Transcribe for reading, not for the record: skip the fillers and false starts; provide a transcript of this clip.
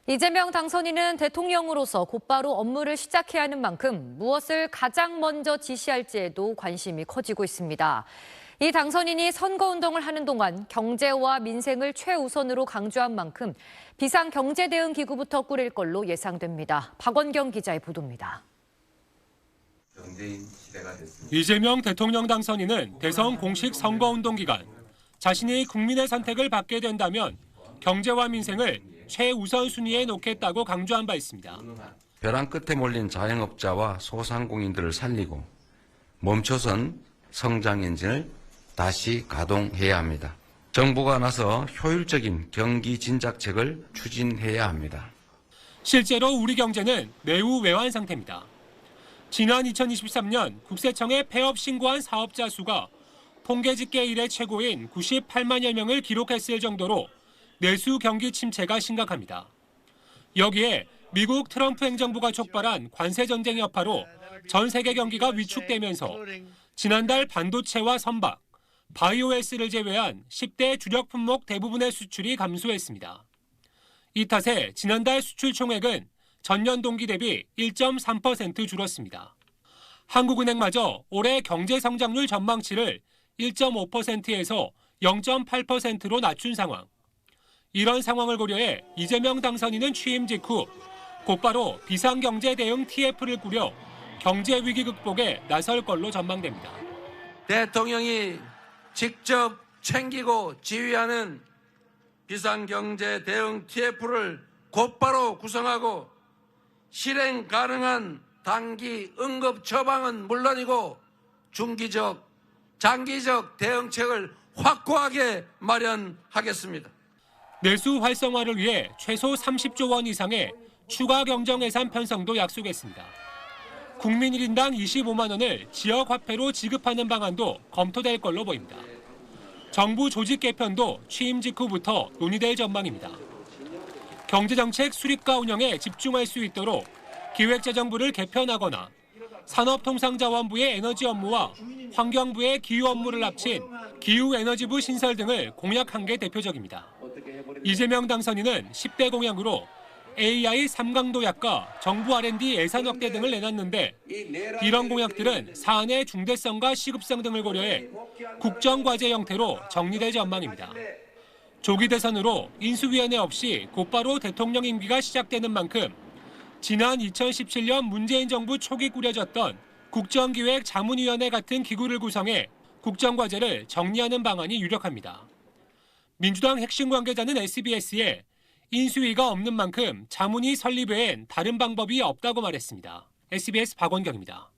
이재명 당선인은 대통령으로서 곧바로 업무를 시작해야 하는 만큼 무엇을 가장 먼저 지시할지에도 관심이 커지고 있습니다. 이 당선인이 선거운동을 하는 동안 경제와 민생을 최우선으로 강조한 만큼 비상경제대응기구부터 꾸릴 걸로 예상됩니다. 박원경 기자의 보도입니다. 이재명 대통령 당선인은 대선 공식 선거운동 기간 자신이 국민의 선택을 받게 된다면 경제와 민생을 최우선 순위에 놓겠다고 강조한 바 있습니다. 벼랑 끝에 몰린 자영업자와 소상공인들을 살리고 멈춰선 성장 엔진을 다시 가동해야 합니다. 정부가 나서 효율적인 경기 진작책을 추진해야 합니다. 실제로 우리 경제는 매우 외환 상태입니다. 지난 2023년 국세청에 폐업 신고한 사업자 수가 통계 집계 이래 최고인 98만여 명을 기록했을 정도로 내수 경기 침체가 심각합니다. 여기에 미국 트럼프 행정부가 촉발한 관세 전쟁 여파로 전 세계 경기가 위축되면서 지난달 반도체와 선박, 바이오에스를 제외한 10대 주력 품목 대부분의 수출이 감소했습니다. 이 탓에 지난달 수출 총액은 전년 동기 대비 1.3% 줄었습니다. 한국은행마저 올해 경제 성장률 전망치를 1.5%에서 0.8%로 낮춘 상황. 이런 상황을 고려해 이재명 당선인은 취임 직후 곧바로 비상경제 대응 TF를 꾸려 경제 위기 극복에 나설 걸로 전망됩니다. 대통령이 직접 챙기고 지휘하는 비상경제 대응 TF를 곧바로 구성하고 실행 가능한 단기 응급 처방은 물론이고 중기적, 장기적 대응책을 확고하게 마련하겠습니다. 내수 활성화를 위해 최소 30조 원 이상의 추가 경정 예산 편성도 약속했습니다. 국민 1인당 25만 원을 지역 화폐로 지급하는 방안도 검토될 걸로 보입니다. 정부 조직 개편도 취임 직후부터 논의될 전망입니다. 경제정책 수립과 운영에 집중할 수 있도록 기획재정부를 개편하거나 산업통상자원부의 에너지 업무와 환경부의 기후 업무를 합친 기후에너지부 신설 등을 공약한 게 대표적입니다. 이재명 당선인은 10대 공약으로 AI 3강도 약과 정부 R&D 예산 확대 등을 내놨는데 이런 공약들은 사안의 중대성과 시급성 등을 고려해 국정과제 형태로 정리될 전망입니다. 조기 대선으로 인수위원회 없이 곧바로 대통령 임기가 시작되는 만큼 지난 2017년 문재인 정부 초기 꾸려졌던 국정기획자문위원회 같은 기구를 구성해 국정과제를 정리하는 방안이 유력합니다. 민주당 핵심 관계자는 SBS에 인수위가 없는 만큼 자문위 설립 외엔 다른 방법이 없다고 말했습니다. SBS 박원경입니다.